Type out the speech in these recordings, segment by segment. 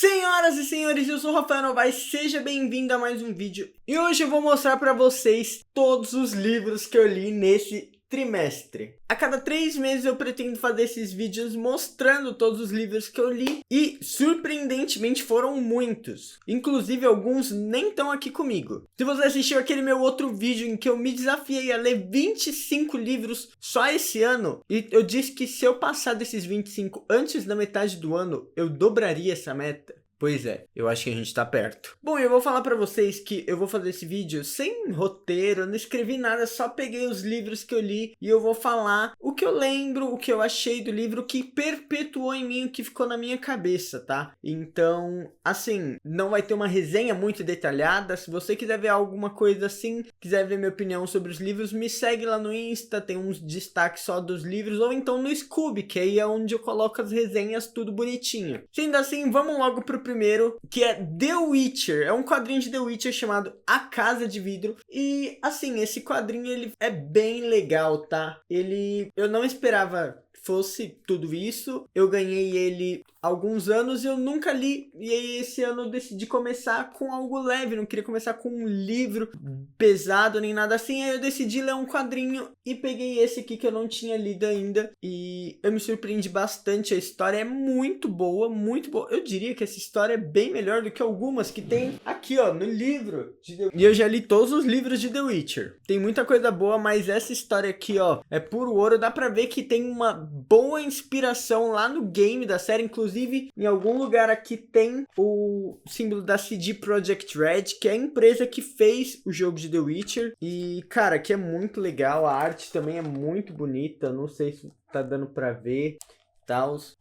Senhoras e senhores, eu sou o Rafael Novaes, seja bem-vindo a mais um vídeo. E hoje eu vou mostrar para vocês todos os livros que eu li nesse trimestre. A cada 3 meses eu pretendo fazer esses vídeos mostrando todos os livros que eu li e, surpreendentemente, foram muitos. Inclusive, alguns nem estão aqui comigo. Se você assistiu aquele meu outro vídeo em que eu me desafiei a ler 25 livros só esse ano, e eu disse que se eu passar desses 25 antes da metade do ano, eu dobraria essa meta. Pois é, eu acho que a gente tá perto. Bom, eu vou falar pra vocês que eu vou fazer esse vídeo sem roteiro, não escrevi nada, só peguei os livros que eu li e eu vou falar o que eu lembro, o que eu achei do livro, o que perpetuou em mim, o que ficou na minha cabeça, tá? Então, assim, não vai ter uma resenha muito detalhada. Se você quiser ver alguma coisa assim, quiser ver minha opinião sobre os livros, me segue lá no Insta, tem uns destaques só dos livros, ou então no Scooby, que aí é onde eu coloco as resenhas tudo bonitinho. Sendo assim, vamos logo pro primeiro, que é The Witcher. É um quadrinho de The Witcher chamado A Casa de Vidro. E assim, esse quadrinho ele é bem legal, tá? Eu não esperava que fosse tudo isso. Eu ganhei ele há alguns anos e eu nunca li. E aí esse ano eu decidi começar com algo leve. Não queria começar com um livro pesado nem nada assim. Aí eu decidi ler um quadrinho e peguei esse aqui que eu não tinha lido ainda. E eu me surpreendi bastante. A história é muito boa, muito boa. Eu diria que essa história é bem melhor do que algumas que tem aqui, ó, no livro. E eu já li todos os livros de The Witcher. Tem muita coisa boa, mas essa história aqui, ó, é puro ouro. Dá pra ver que tem uma boa inspiração lá no game da série. Inclusive, em algum lugar aqui tem o símbolo da CD Projekt Red, que é a empresa que fez o jogo de The Witcher. E, cara, aqui é muito legal. A arte também é muito bonita. Não sei se tá dando pra ver.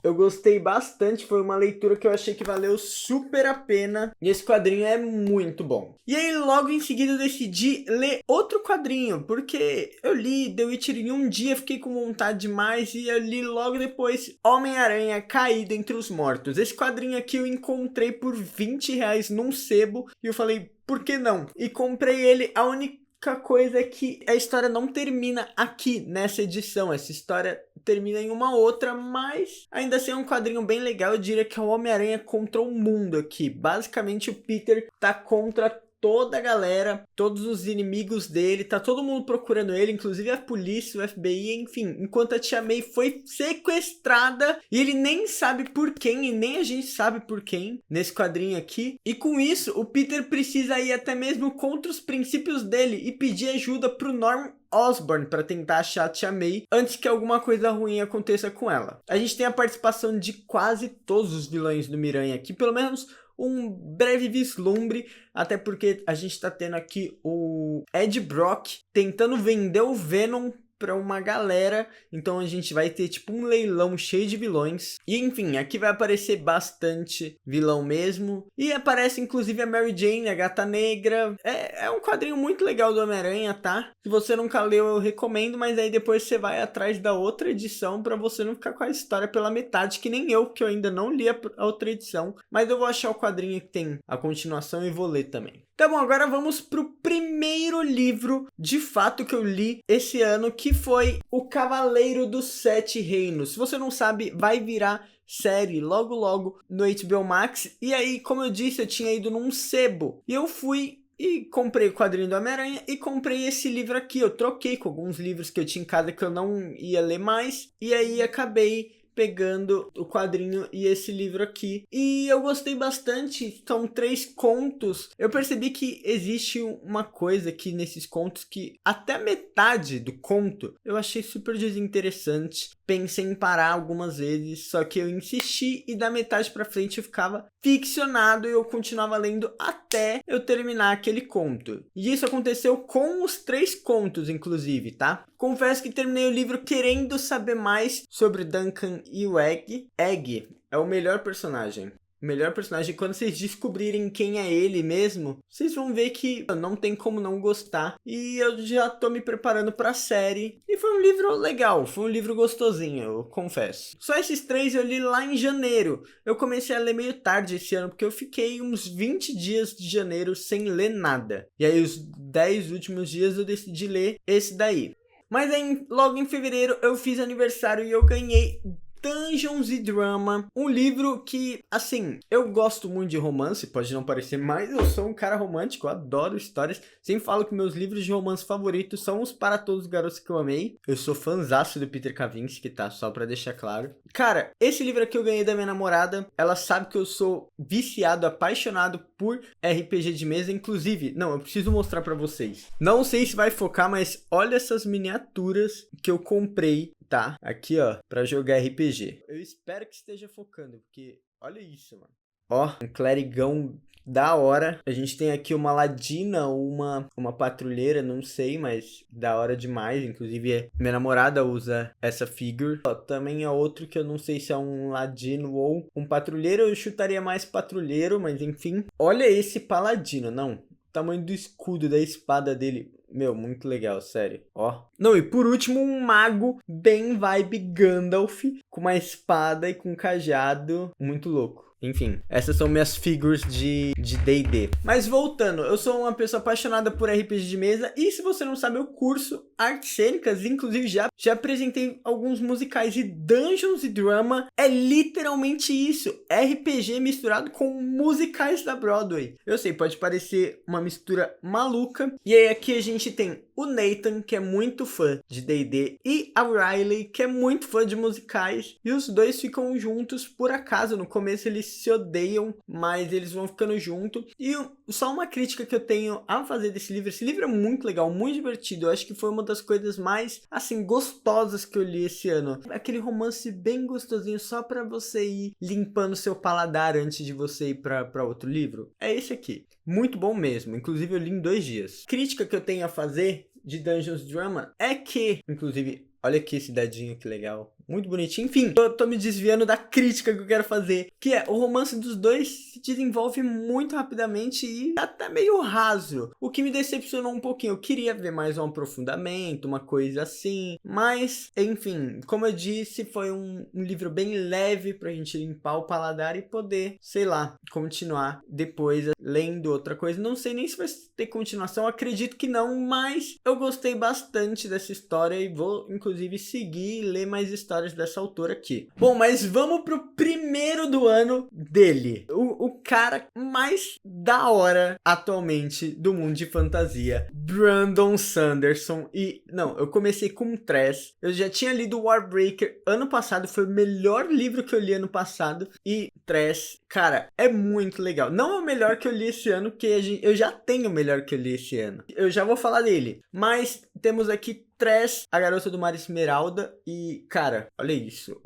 Eu gostei bastante, foi uma leitura que eu achei que valeu super a pena. E esse quadrinho é muito bom. E aí logo em seguida eu decidi ler outro quadrinho, porque eu li The Witcher em um dia, fiquei com vontade demais e eu li logo depois Homem-Aranha Caído Entre os Mortos. Esse quadrinho aqui eu encontrei por R$20 num sebo e eu falei, por que não? E comprei ele. A única coisa é que a história não termina aqui nessa edição, essa história termina em uma outra, mas ainda assim é um quadrinho bem legal. Eu diria que é o Homem-Aranha contra o mundo aqui. Basicamente o Peter tá contra toda a galera, todos os inimigos dele, tá todo mundo procurando ele, inclusive a polícia, o FBI, enfim, enquanto a Tia May foi sequestrada e ele nem sabe por quem, e nem a gente sabe por quem, nesse quadrinho aqui. E com isso, o Peter precisa ir até mesmo contra os princípios dele e pedir ajuda pro Norman Osborn para tentar achar a Tia May antes que alguma coisa ruim aconteça com ela. A gente tem a participação de quase todos os vilões do Miranha aqui, pelo menos um breve vislumbre, até porque a gente tá tendo aqui o Ed Brock tentando vender o Venom para uma galera, então a gente vai ter tipo um leilão cheio de vilões. E enfim, aqui vai aparecer bastante vilão mesmo, e aparece inclusive a Mary Jane, a Gata Negra. É um quadrinho muito legal do Homem-Aranha, tá? Se você nunca leu, eu recomendo, mas aí depois você vai atrás da outra edição para você não ficar com a história pela metade, que nem eu, que eu ainda não li a outra edição, mas eu vou achar o quadrinho que tem a continuação e vou ler também. Tá bom, agora vamos pro primeiro livro de fato que eu li esse ano, que foi O Cavaleiro dos Sete Reinos. Se você não sabe, vai virar série logo logo no HBO Max. E aí, como eu disse, eu tinha ido num sebo e eu fui e comprei o quadrinho do Homem-Aranha e comprei esse livro aqui. Eu troquei com alguns livros que eu tinha em casa que eu não ia ler mais, e aí acabei pegando o quadrinho e esse livro aqui. E eu gostei bastante, são 3 contos. Eu percebi que existe uma coisa aqui nesses contos que até metade do conto eu achei super desinteressante. Pensei em parar algumas vezes, só que eu insisti e da metade pra frente eu ficava ficcionado e eu continuava lendo até eu terminar aquele conto. E isso aconteceu com os 3 contos, inclusive, tá? Confesso que terminei o livro querendo saber mais sobre Duncan e o Egg. Egg é o melhor personagem. Melhor personagem, quando vocês descobrirem quem é ele mesmo, vocês vão ver que não tem como não gostar. E eu já tô me preparando pra série. E foi um livro legal, foi um livro gostosinho, eu confesso. Só esses 3 eu li lá em janeiro. Eu comecei a ler meio tarde esse ano, porque eu fiquei uns 20 dias de janeiro sem ler nada. E aí os 10 últimos dias eu decidi ler esse daí. Mas aí, logo em fevereiro eu fiz aniversário e eu ganhei Dungeons & Drama, um livro que, assim, eu gosto muito de romance, pode não parecer, mas eu sou um cara romântico, eu adoro histórias. Sempre falo que meus livros de romance favoritos são os Para Todos os Garotos que eu amei. Eu sou fãzaço do Peter Kavinsky, tá? Só pra deixar claro. Cara, esse livro aqui eu ganhei da minha namorada, ela sabe que eu sou viciado, apaixonado por RPG de mesa, inclusive, não, eu preciso mostrar pra vocês. Não sei se vai focar, mas olha essas miniaturas que eu comprei, tá? Aqui, ó, pra jogar RPG. Eu espero que esteja focando, porque olha isso, mano. Ó, um clerigão da hora. A gente tem aqui uma ladina ou uma patrulheira, não sei, mas da hora demais. Inclusive, minha namorada usa essa figure. Ó, também é outro que eu não sei se é um ladino ou um patrulheiro. Eu chutaria mais patrulheiro, mas enfim. Olha esse paladino, não. O tamanho do escudo, da espada dele. Meu, muito legal, sério. Ó. Não, e por último, um mago bem vibe Gandalf, com uma espada e com um cajado. Muito louco. Enfim, essas são minhas figures de D&D. Mas voltando, eu sou uma pessoa apaixonada por RPG de mesa. E se você não sabe, eu curso artes cênicas. Inclusive, já apresentei alguns musicais. E Dungeons & Drama é literalmente isso. RPG misturado com musicais da Broadway. Eu sei, pode parecer uma mistura maluca. E aí aqui a gente tem o Nathan, que é muito fã de D&D, e a Riley, que é muito fã de musicais. E os dois ficam juntos por acaso. No começo eles se odeiam, mas eles vão ficando juntos. E só uma crítica que eu tenho a fazer desse livro. Esse livro é muito legal, muito divertido. Eu acho que foi uma das coisas mais, assim, gostosas que eu li esse ano. Aquele romance bem gostosinho, só pra você ir limpando seu paladar antes de você ir pra outro livro. É esse aqui. Muito bom mesmo. Inclusive eu li em 2 dias. Crítica que eu tenho a fazer de Dungeons & Drama é que, inclusive, olha aqui esse dadinho, que legal. Muito bonitinho. Enfim, eu tô me desviando da crítica que eu quero fazer, que é o romance dos dois se desenvolve muito rapidamente e até meio raso, o que me decepcionou um pouquinho. Eu queria ver mais um aprofundamento, uma coisa assim, mas, enfim, como eu disse, foi um livro bem leve pra gente limpar o paladar e poder, sei lá, continuar depois lendo outra coisa. Não sei nem se vai ter continuação, acredito que não, mas eu gostei bastante dessa história e vou, inclusive, seguir e ler mais histórias dessa autora aqui. Bom, mas vamos pro primeiro do ano dele. O cara mais da hora atualmente do mundo de fantasia, Brandon Sanderson. E, não, eu comecei com Trash. Eu já tinha lido Warbreaker ano passado, foi o melhor livro que eu li ano passado. E Trash, cara, é muito legal. Não é o melhor que eu li esse ano, porque eu já tenho o melhor que eu li esse ano. Eu já vou falar dele. Mas temos aqui Trash, A Garota do Mar Esmeralda. E, cara, olha isso.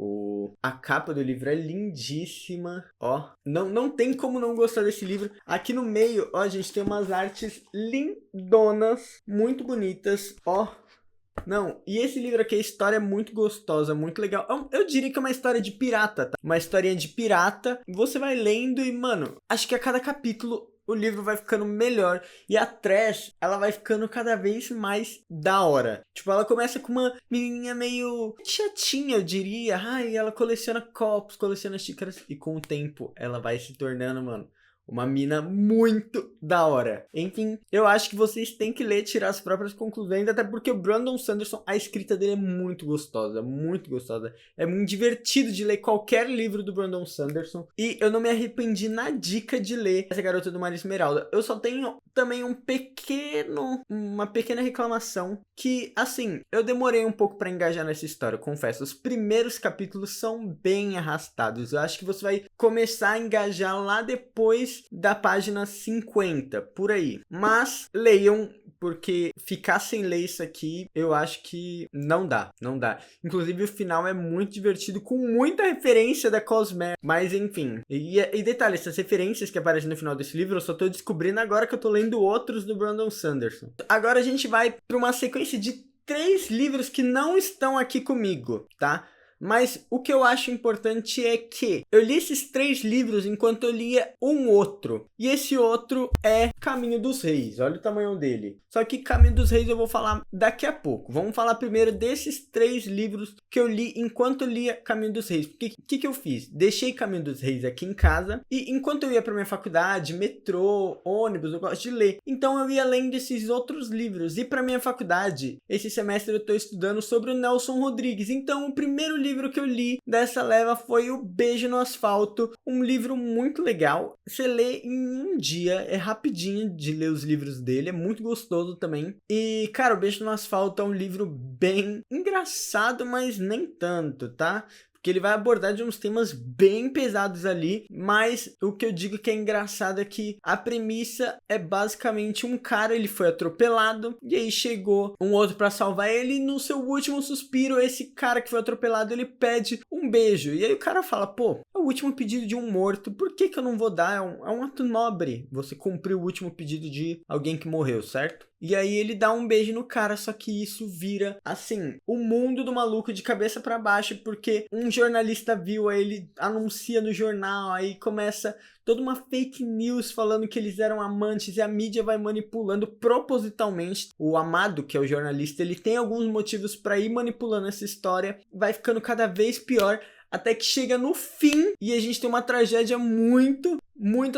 A capa do livro é lindíssima. Ó, não tem como não gostar desse livro. Aqui no meio, ó, a gente tem umas artes lindonas, muito bonitas. Ó, não, e esse livro aqui, a história é muito gostosa, muito legal. Eu diria que é uma história de pirata, tá? Uma historinha de pirata. Você vai lendo e, mano, acho que a cada capítulo o livro vai ficando melhor. E a Trash, ela vai ficando cada vez mais da hora. Tipo, ela começa com uma menininha meio chatinha, eu diria. Ai, ela coleciona copos, coleciona xícaras. E com o tempo, ela vai se tornando, mano, uma mina muito da hora. Enfim, eu acho que vocês têm que ler e tirar as próprias conclusões, até porque o Brandon Sanderson, a escrita dele é muito gostosa, muito gostosa. É muito divertido de ler qualquer livro do Brandon Sanderson. E eu não me arrependi na dica de ler Essa Garota do Mar Esmeralda. Eu só tenho também uma pequena reclamação que, assim, eu demorei um pouco pra engajar nessa história, eu confesso. Os primeiros capítulos são bem arrastados. Eu acho que você vai começar a engajar lá depois da página 50, por aí. Mas leiam, porque ficar sem ler isso aqui, eu acho que não dá. Inclusive o final é muito divertido, com muita referência da Cosmere. Mas enfim, e detalhe, essas referências que aparecem no final desse livro, eu só tô descobrindo agora que eu tô lendo outros do Brandon Sanderson. Agora a gente vai para uma sequência de 3 livros que não estão aqui comigo, tá? Mas o que eu acho importante é que eu li esses 3 livros enquanto eu lia um outro. E esse outro é Caminho dos Reis. Olha o tamanho dele. Só que Caminho dos Reis eu vou falar daqui a pouco. Vamos falar primeiro desses 3 livros que eu li enquanto eu lia Caminho dos Reis. Porque o que eu fiz? Deixei Caminho dos Reis aqui em casa. E enquanto eu ia para minha faculdade, metrô, ônibus, eu gosto de ler. Então eu ia lendo esses outros livros. E para minha faculdade, esse semestre eu estou estudando sobre o Nelson Rodrigues. Então o primeiro livro livro que eu li dessa leva foi o Beijo no Asfalto, um livro muito legal. Você lê em um dia, é rapidinho de ler os livros dele, é muito gostoso também. E, cara, o Beijo no Asfalto é um livro bem engraçado, mas nem tanto, tá? Que ele vai abordar de uns temas bem pesados ali, mas o que eu digo que é engraçado é que a premissa é basicamente um cara, ele foi atropelado, e aí chegou um outro pra salvar ele, e no seu último suspiro, esse cara que foi atropelado, ele pede um beijo, e aí o cara fala, pô, é o último pedido de um morto, por que que eu não vou dar? É um ato nobre, você cumpriu o último pedido de alguém que morreu, certo? E aí ele dá um beijo no cara, só que isso vira, assim, o mundo do maluco de cabeça pra baixo, porque um jornalista viu, aí ele anuncia no jornal, aí começa toda uma fake news falando que eles eram amantes e a mídia vai manipulando propositalmente. O Amado, que é o jornalista, ele tem alguns motivos pra ir manipulando essa história, vai ficando cada vez pior, até que chega no fim e a gente tem uma tragédia muito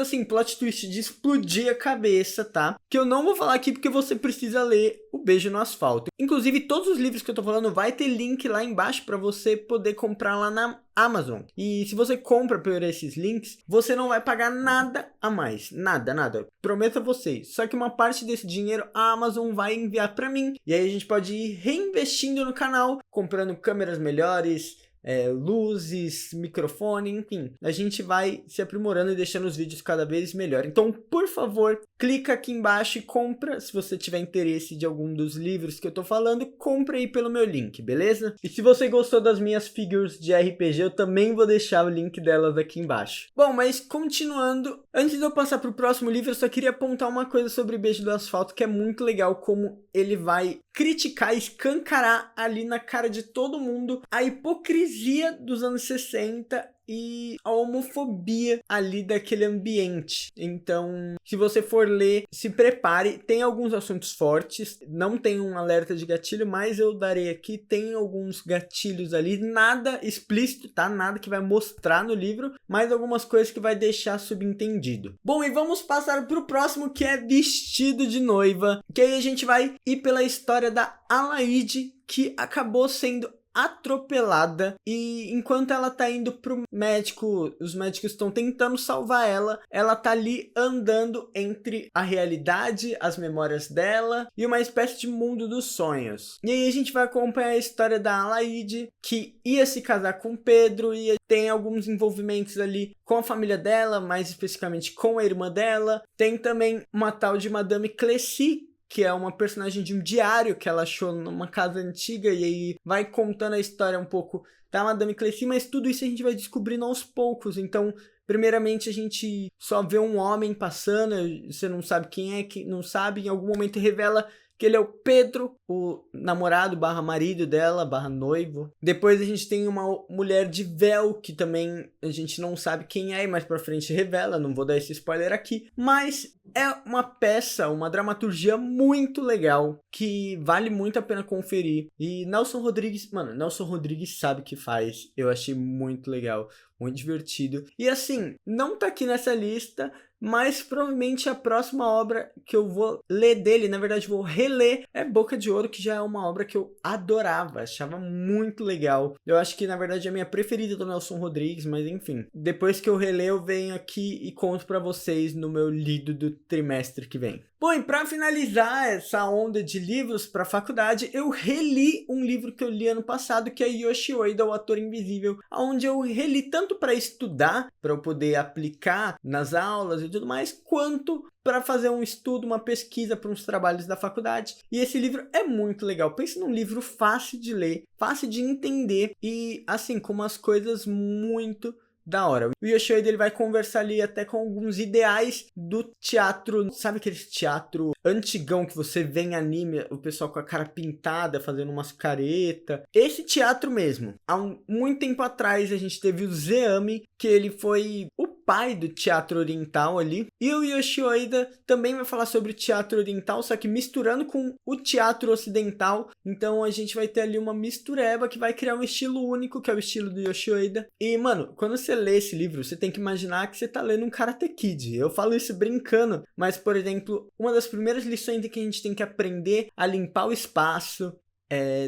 assim, plot twist de explodir a cabeça, tá? Que eu não vou falar aqui porque você precisa ler O Beijo no Asfalto. Inclusive, todos os livros que eu tô falando vai ter link lá embaixo pra você poder comprar lá na Amazon. E se você compra por esses links, você não vai pagar nada a mais. Nada. Prometo a vocês. Só que uma parte desse dinheiro a Amazon vai enviar pra mim. E aí a gente pode ir reinvestindo no canal, comprando câmeras melhores, luzes, microfone, enfim, a gente vai se aprimorando e deixando os vídeos cada vez melhor. Então, por favor, clica aqui embaixo e compra, se você tiver interesse de algum dos livros que eu tô falando, compra aí pelo meu link, beleza? E se você gostou das minhas figures de RPG, eu também vou deixar o link delas aqui embaixo. Bom, mas continuando, antes de eu passar pro próximo livro, eu só queria apontar uma coisa sobre Beijo do Asfalto, que é muito legal, como ele vai criticar, escancarar ali na cara de todo mundo a hipocrisia dos anos 60 e a homofobia ali daquele ambiente. Então, se você for ler, se prepare. Tem alguns assuntos fortes, não tem um alerta de gatilho, mas eu darei aqui, tem alguns gatilhos ali, nada explícito, tá? Nada que vai mostrar no livro, mas algumas coisas que vai deixar subentendido. Bom, e vamos passar pro próximo, que é Vestido de Noiva, que aí a gente vai ir pela história da Alaide, que acabou sendo atropelada, e enquanto ela tá indo pro médico, os médicos estão tentando salvar ela tá ali andando entre a realidade, as memórias dela e uma espécie de mundo dos sonhos. E aí a gente vai acompanhar a história da Alaide, que ia se casar com Pedro e tem alguns envolvimentos ali com a família dela, mais especificamente com a irmã dela. Tem também uma tal de Madame Clessy, que é uma personagem de um diário que ela achou numa casa antiga, e aí vai contando a história um pouco da Madame Clessy, mas tudo isso a gente vai descobrindo aos poucos. Então, primeiramente a gente só vê um homem passando, você não sabe quem é, que não sabe, em algum momento revela que ele é o Pedro, o namorado barra marido dela, barra noivo. Depois a gente tem uma mulher de véu, que também a gente não sabe quem é, e mais pra frente revela, não vou dar esse spoiler aqui. Mas é uma peça, uma dramaturgia muito legal, que vale muito a pena conferir. E Nelson Rodrigues, mano, Nelson Rodrigues sabe o que faz. Eu achei muito legal, muito divertido. E assim, não tá aqui nessa lista, mas provavelmente a próxima obra que eu vou ler dele, na verdade vou reler, é Boca de Ouro, que já é uma obra que eu adorava, achava muito legal. Eu acho que na verdade é a minha preferida do Nelson Rodrigues, mas enfim. Depois que eu reler, eu venho aqui e conto pra vocês no meu lido do trimestre que vem. Bom, e pra finalizar essa onda de livros pra faculdade, eu reli um livro que eu li ano passado, que é Yoshi Ueda, O Ator Invisível, onde eu reli tanto para estudar, para eu poder aplicar nas aulas e tudo mais, quanto para fazer um estudo, uma pesquisa para uns trabalhos da faculdade. E esse livro é muito legal. Pense num livro fácil de ler, fácil de entender e, assim, com umas coisas muito da hora. O Yoshi Ueda, ele vai conversar ali até com alguns ideais do teatro, sabe aquele teatro antigão que você vê em anime, o pessoal com a cara pintada, fazendo umas caretas. Esse teatro mesmo. Há muito tempo atrás a gente teve o Zeami, que ele foi o pai do teatro oriental ali. E o Yoshi Ueda também vai falar sobre o teatro oriental, só que misturando com o teatro ocidental. Então a gente vai ter ali uma mistureba que vai criar um estilo único, que é o estilo do Yoshi Ueda. E, mano, quando você lê esse livro, você tem que imaginar que você tá lendo um Karate Kid. Eu falo isso brincando, mas, por exemplo, uma das primeiras lições é que a gente tem que aprender a limpar o espaço,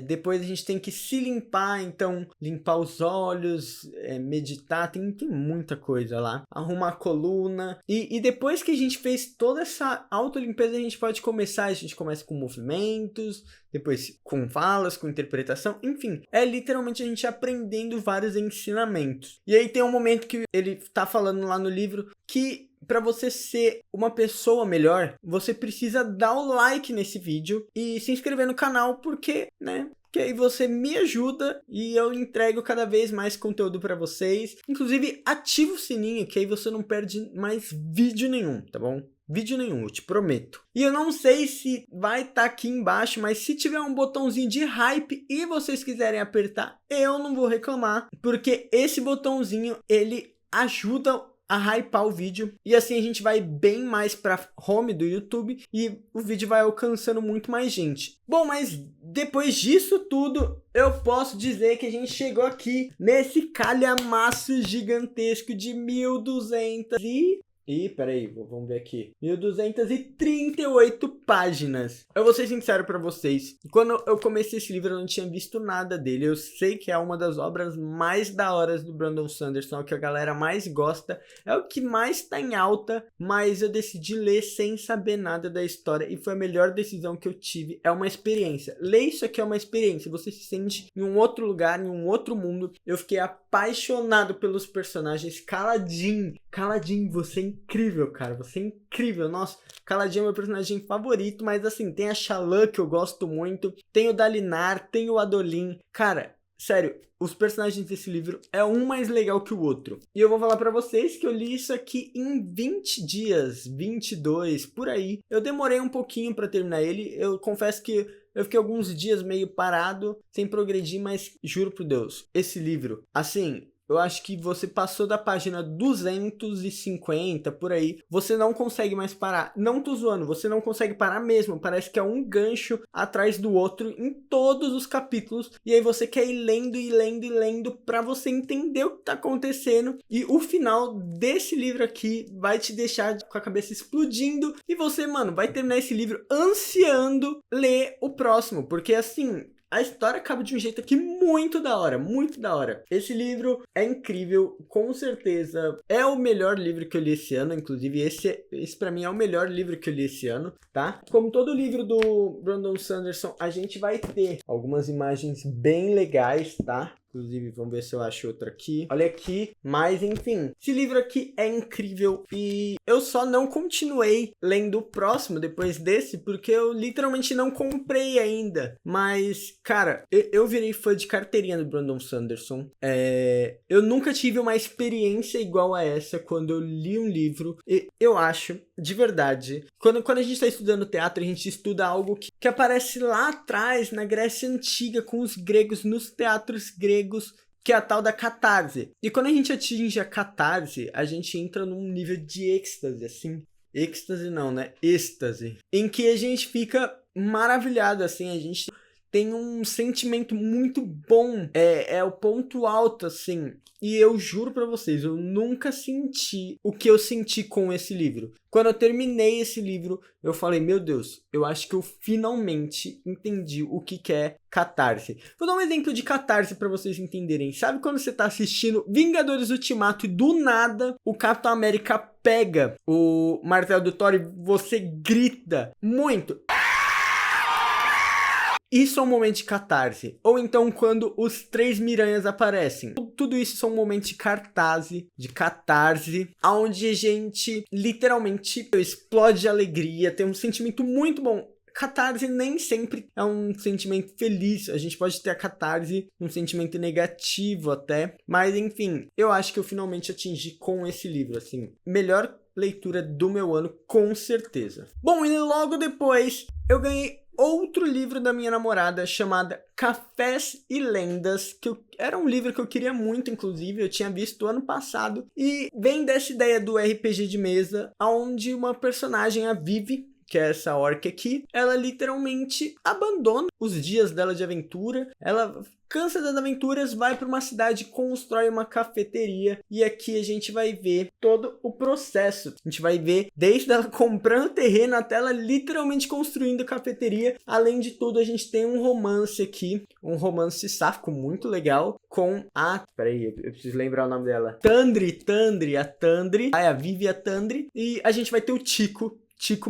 Depois a gente tem que se limpar, então limpar os olhos, meditar, tem muita coisa lá. Arrumar a coluna. E depois que a gente fez toda essa autolimpeza, a gente pode começar. A gente começa com movimentos, depois com falas, com interpretação, enfim. É literalmente a gente aprendendo vários ensinamentos. E aí tem um momento que ele tá falando lá no livro que para você ser uma pessoa melhor, você precisa dar o like nesse vídeo e se inscrever no canal, porque, né? Que aí você me ajuda e eu entrego cada vez mais conteúdo para vocês. Inclusive, ativa o sininho, que aí você não perde mais vídeo nenhum, tá bom? Vídeo nenhum, eu te prometo. E eu não sei se vai estar aqui embaixo, mas se tiver um botãozinho de hype e vocês quiserem apertar, eu não vou reclamar, porque esse botãozinho, ele ajuda a hypar o vídeo, e assim a gente vai bem mais pra home do YouTube e o vídeo vai alcançando muito mais gente. Bom, mas depois disso tudo, eu posso dizer que a gente chegou aqui nesse calhamaço gigantesco de 1200 peraí, vamos ver aqui. 1238 páginas. Eu vou ser sincero pra vocês. Quando eu comecei esse livro, eu não tinha visto nada dele. Eu sei que é uma das obras mais da hora do Brandon Sanderson. É o que a galera mais gosta. É o que mais tá em alta. Mas eu decidi ler sem saber nada da história. E foi a melhor decisão que eu tive. É uma experiência. Ler isso aqui é uma experiência. Você se sente em um outro lugar, em um outro mundo. Eu fiquei apaixonado pelos personagens. Caladin, você é incrível, cara. Você é incrível. Nossa, Caladin é meu personagem favorito. Mas assim, tem a Shallan, que eu gosto muito. Tem o Dalinar, tem o Adolin. Cara, sério, os personagens desse livro é um mais legal que o outro. E eu vou falar pra vocês que eu li isso aqui em 20 dias, 22, por aí. Eu demorei um pouquinho pra terminar ele. Eu confesso que eu fiquei alguns dias meio parado, sem progredir, mas juro por Deus, esse livro, assim, eu acho que você passou da página 250, por aí, você não consegue mais parar. Não tô zoando, você não consegue parar mesmo. Parece que é um gancho atrás do outro em todos os capítulos. E aí você quer ir lendo e lendo e lendo pra você entender o que tá acontecendo. E o final desse livro aqui vai te deixar com a cabeça explodindo. E você, mano, vai terminar esse livro ansiando ler o próximo. Porque assim, a história acaba de um jeito aqui muito da hora, muito da hora. Esse livro é incrível, com certeza é o melhor livro que eu li esse ano, inclusive esse pra mim é o melhor livro que eu li esse ano, tá? Como todo livro do Brandon Sanderson, a gente vai ter algumas imagens bem legais, tá? Inclusive, vamos ver se eu acho outro aqui. Olha aqui. Mas, enfim. Esse livro aqui é incrível. E eu só não continuei lendo o próximo depois desse, porque eu literalmente não comprei ainda. Mas, cara, eu virei fã de carteirinha do Brandon Sanderson. Eu nunca tive uma experiência igual a essa quando eu li um livro. Eu acho, de verdade, quando a gente está estudando teatro, a gente estuda algo que aparece lá atrás, na Grécia Antiga, com os gregos, nos teatros gregos, que é a tal da catarse. E quando a gente atinge a catarse, a gente entra num nível de êxtase, assim. Êxtase não, né? Êxtase. Em que a gente fica maravilhado, assim. A gente tem um sentimento muito bom. É o ponto alto, assim. E eu juro pra vocês, eu nunca senti o que eu senti com esse livro. Quando eu terminei esse livro, eu falei, meu Deus, eu acho que eu finalmente entendi o que é catarse. Vou dar um exemplo de catarse pra vocês entenderem. Sabe quando você tá assistindo Vingadores Ultimato e do nada o Capitão América pega o martelo do Thor e você grita muito? Isso é um momento de catarse. Ou então quando os 3 Miranhas aparecem. Tudo isso são momentos de catarse, onde a gente literalmente explode de alegria, tem um sentimento muito bom. Catarse nem sempre é um sentimento feliz. A gente pode ter a catarse um sentimento negativo até. Mas enfim, eu acho que eu finalmente atingi com esse livro, assim. Melhor leitura do meu ano, com certeza. Bom, e logo depois eu ganhei outro livro da minha namorada, chamada Cafés e Lendas, que era um livro que eu queria muito, inclusive, eu tinha visto ano passado, e vem dessa ideia do RPG de mesa, onde uma personagem, a Vivi, que é essa orc aqui, ela literalmente abandona os dias dela de aventura, ela cansa das aventuras, vai para uma cidade, constrói uma cafeteria e aqui a gente vai ver todo o processo. A gente vai ver desde ela comprando terreno até ela literalmente construindo a cafeteria. Além de tudo, a gente tem um romance aqui, um romance sáfico muito legal com a... Peraí, eu preciso lembrar o nome dela. A Vivi e a Tandri. E a gente vai ter o Tico,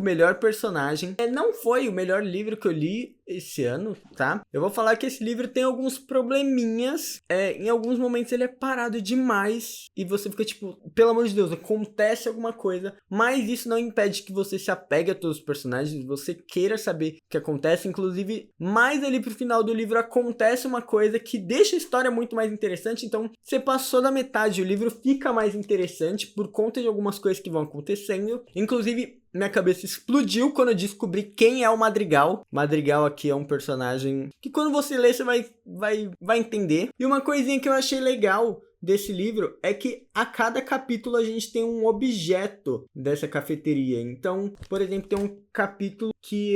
melhor personagem. Não foi o melhor livro que eu li esse ano, tá? Eu vou falar que esse livro tem alguns probleminhas. Em alguns momentos ele é parado demais. E você fica tipo, pelo amor de Deus, acontece alguma coisa. Mas isso não impede que você se apegue a todos os personagens. Você queira saber o que acontece. Inclusive, mais ali pro final do livro acontece uma coisa que deixa a história muito mais interessante. Então, você passou da metade, o livro fica mais interessante por conta de algumas coisas que vão acontecendo. Inclusive, minha cabeça explodiu quando eu descobri quem é o Madrigal. Madrigal aqui é um personagem que quando você lê, você vai entender. E uma coisinha que eu achei legal desse livro é que a cada capítulo a gente tem um objeto dessa cafeteria. Então, por exemplo, tem um capítulo que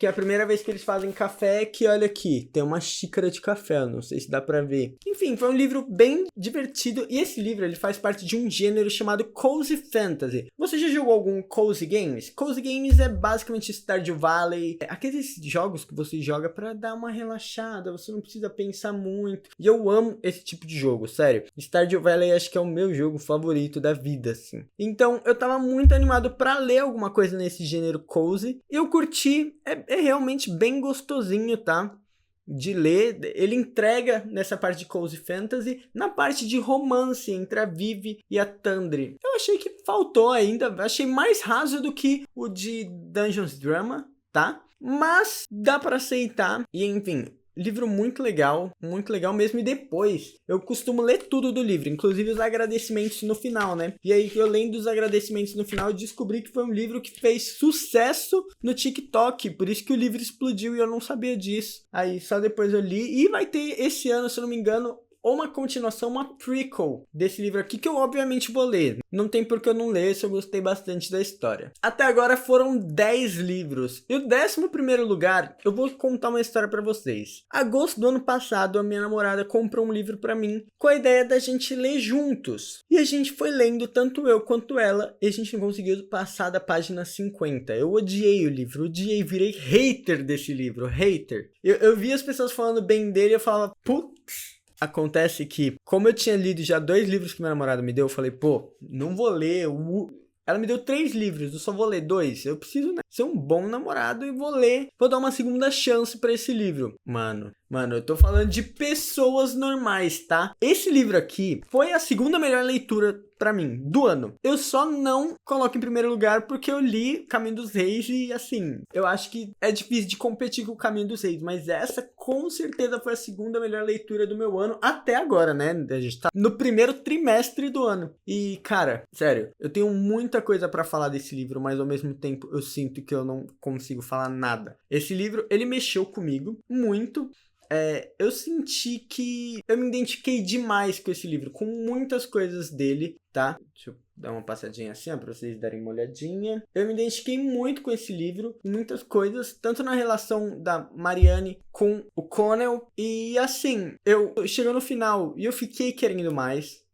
é a primeira vez que eles fazem café, que olha aqui, tem uma xícara de café, não sei se dá pra ver. Enfim, foi um livro bem divertido e esse livro ele faz parte de um gênero chamado Cozy Fantasy. Você já jogou algum Cozy Games? Cozy Games é basicamente Stardew Valley, aqueles jogos que você joga pra dar uma relaxada, você não precisa pensar muito. E eu amo esse tipo de jogo, sério. Stardew Valley acho que é o meu jogo favorito da vida, assim. Então, eu tava muito animado pra ler alguma coisa nesse gênero cozy. Eu curti, é realmente bem gostosinho, tá? De ler. Ele entrega nessa parte de cozy fantasy, na parte de romance entre a Vivi e a Tandri. Eu achei que faltou ainda, achei mais raso do que o de Dungeons Drama, tá? Mas dá pra aceitar. E enfim, livro muito legal mesmo. E depois, eu costumo ler tudo do livro, inclusive os agradecimentos no final, né? E aí, eu lendo os agradecimentos no final, eu descobri que foi um livro que fez sucesso no TikTok. Por isso que o livro explodiu e eu não sabia disso. Aí, só depois eu li. E vai ter esse ano, se eu não me engano, ou uma continuação, uma prequel desse livro aqui, que eu obviamente vou ler. Não tem por que eu não ler, se eu gostei bastante da história. Até agora foram 10 livros. E o 11º lugar, eu vou contar uma história pra vocês. Agosto do ano passado, a minha namorada comprou um livro pra mim, com a ideia da gente ler juntos. E a gente foi lendo, tanto eu quanto ela, e a gente não conseguiu passar da página 50. Eu odiei o livro, virei hater desse livro, hater. Eu vi as pessoas falando bem dele e eu falava, putz. Acontece que, como eu tinha lido já 2 livros que minha namorada me deu, eu falei, pô, não vou ler. Ela me deu 3 livros, eu só vou ler 2. Eu preciso, né, ser um bom namorado e vou ler. Vou dar uma segunda chance pra esse livro. Mano, eu tô falando de pessoas normais, tá? Esse livro aqui foi a segunda melhor leitura pra mim, do ano. Eu só não coloco em primeiro lugar porque eu li Caminho dos Reis e, assim, eu acho que é difícil de competir com o Caminho dos Reis, mas essa com certeza foi a segunda melhor leitura do meu ano até agora, né? A gente tá no primeiro trimestre do ano. E, cara, sério, eu tenho muita coisa pra falar desse livro, mas ao mesmo tempo eu sinto que eu não consigo falar nada. Esse livro, ele mexeu comigo muito. Eu senti que eu me identifiquei demais com esse livro, com muitas coisas dele, tá? Deixa eu dar uma passadinha assim, ó, pra vocês darem uma olhadinha. Eu me identifiquei muito com esse livro, muitas coisas, tanto na relação da Marianne com o Connell, e assim, eu chegou no final e eu fiquei querendo mais.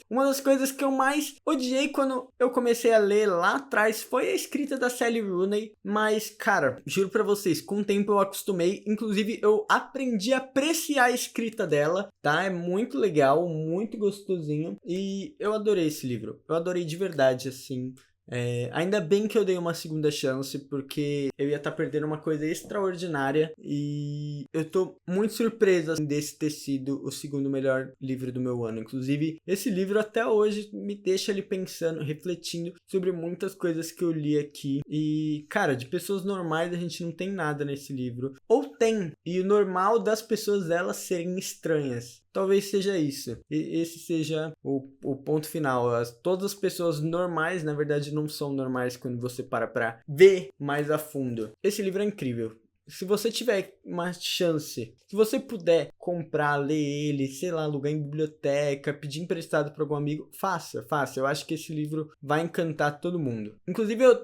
Uma das coisas que eu mais odiei quando eu comecei a ler lá atrás foi a escrita da Sally Rooney. Mas, cara, juro pra vocês, com o tempo eu acostumei. Inclusive, eu aprendi a apreciar a escrita dela, tá? É muito legal, muito gostosinho. E eu adorei esse livro. Eu adorei de verdade, assim. Ainda bem que eu dei uma segunda chance, porque eu ia estar perdendo uma coisa extraordinária e eu tô muito surpresa desse ter sido o segundo melhor livro do meu ano. Inclusive, esse livro até hoje me deixa ali pensando, refletindo sobre muitas coisas que eu li aqui. E, cara, de pessoas normais a gente não tem nada nesse livro. Ou tem, e o normal das pessoas elas serem estranhas. Talvez seja isso. Esse seja o ponto final. Todas as pessoas normais, na verdade, não são normais quando você para pra ver mais a fundo. Esse livro é incrível. Se você tiver uma chance, se você puder comprar, ler ele, sei lá, alugar em biblioteca, pedir emprestado para algum amigo, faça. Eu acho que esse livro vai encantar todo mundo. Inclusive, eu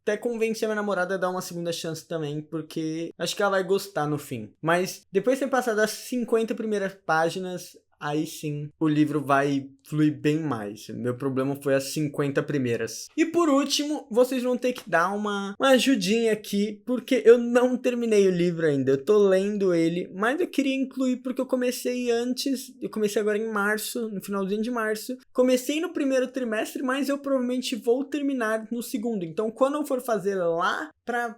até convencer minha namorada a dar uma segunda chance também, porque acho que ela vai gostar no fim. Mas depois de ter passado as 50 primeiras páginas, aí sim o livro vai fluir bem mais. Meu problema foi as 50 primeiras. E por último, vocês vão ter que dar uma ajudinha aqui, porque eu não terminei o livro ainda. Eu tô lendo ele, mas eu queria incluir porque eu comecei antes. Eu comecei agora em março, no finalzinho de março. Comecei no primeiro trimestre, mas eu provavelmente vou terminar no segundo. Então quando eu for fazer lá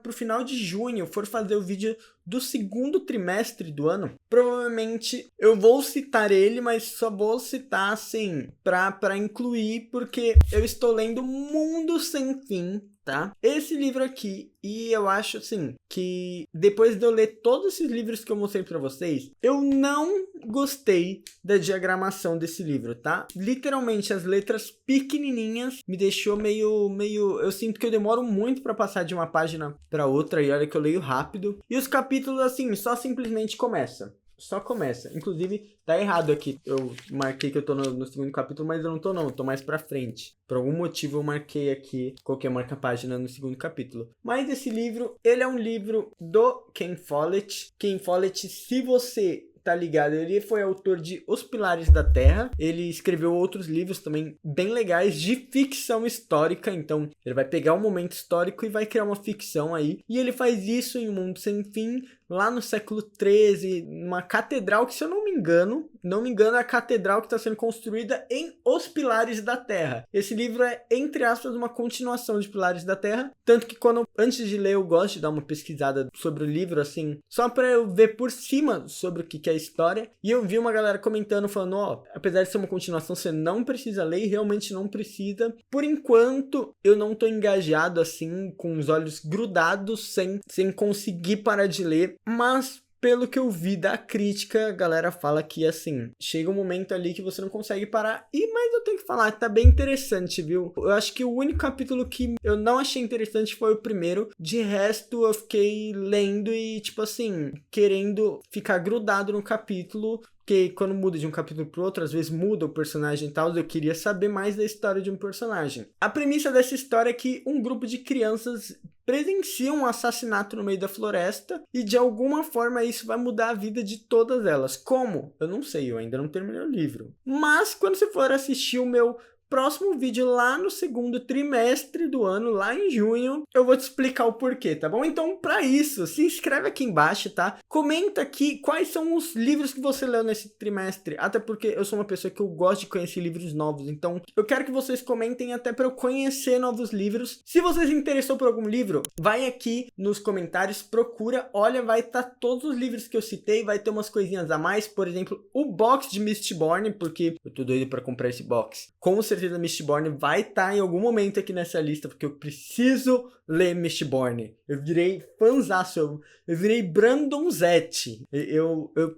pro final de junho, for fazer o vídeo do segundo trimestre do ano, provavelmente eu vou citar ele, mas só vou citar assim, pra incluir, porque eu estou lendo Mundo Sem Fim, tá? Esse livro aqui, e eu acho assim, que depois de eu ler todos esses livros que eu mostrei pra vocês, eu não gostei da diagramação desse livro, tá? Literalmente, as letras pequenininhas me deixou meio... Eu sinto que eu demoro muito pra passar de uma página pra outra, e olha que eu leio rápido. E os capítulos, assim, só simplesmente começam. Só começa. Inclusive, tá errado aqui. Eu marquei que eu tô no segundo capítulo, mas eu não tô não. Eu tô mais pra frente. Por algum motivo eu marquei aqui, coloquei a marca-página no segundo capítulo. Mas esse livro, ele é um livro do Ken Follett. Ken Follett, se você tá ligado, ele foi autor de Os Pilares da Terra. Ele escreveu outros livros também bem legais de ficção histórica. Então, ele vai pegar um momento histórico e vai criar uma ficção aí. E ele faz isso em Um Mundo Sem Fim, lá no século XIII, numa catedral que, se eu não me engano, é a catedral que está sendo construída em Os Pilares da Terra. Esse livro é, entre aspas, uma continuação de Pilares da Terra, tanto que antes de ler eu gosto de dar uma pesquisada sobre o livro, assim, só para eu ver por cima sobre o que é a história, e eu vi uma galera comentando, falando, ó, apesar de ser uma continuação, você não precisa ler, e realmente não precisa. Por enquanto, eu não tô engajado, assim, com os olhos grudados, sem conseguir parar de ler, mas pelo que eu vi da crítica, a galera fala que, assim, chega um momento ali que você não consegue parar. Mas eu tenho que falar, tá bem interessante, viu? Eu acho que o único capítulo que eu não achei interessante foi o primeiro. De resto, eu fiquei lendo e, tipo assim, querendo ficar grudado no capítulo. Porque quando muda de um capítulo pro outro, às vezes muda o personagem e tal, eu queria saber mais da história de um personagem. A premissa dessa história é que um grupo de crianças presencia um assassinato no meio da floresta e de alguma forma isso vai mudar a vida de todas elas. Como? Eu não sei, eu ainda não terminei o livro. Mas quando você for assistir o meu próximo vídeo lá no segundo trimestre do ano, lá em junho, eu vou te explicar o porquê, tá bom? Então, pra isso, se inscreve aqui embaixo, tá? Comenta aqui quais são os livros que você leu nesse trimestre, até porque eu sou uma pessoa que eu gosto de conhecer livros novos, então eu quero que vocês comentem até pra eu conhecer novos livros. Se você se interessou por algum livro, vai aqui nos comentários, procura, olha, vai estar todos os livros que eu citei, vai ter umas coisinhas a mais, por exemplo, o box de Mistborn, porque eu tô doido pra comprar esse box. Com certeza Mistborn vai estar em algum momento aqui nessa lista, porque eu preciso ler Mistborn. Eu virei fãzaço, eu virei Brandon Zett.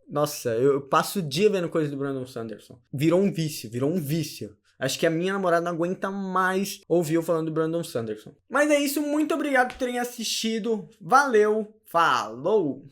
Nossa, eu passo o dia vendo coisas do Brandon Sanderson. Virou um vício. Acho que a minha namorada não aguenta mais ouvir eu falando do Brandon Sanderson. Mas é isso, muito obrigado por terem assistido. Valeu, falou!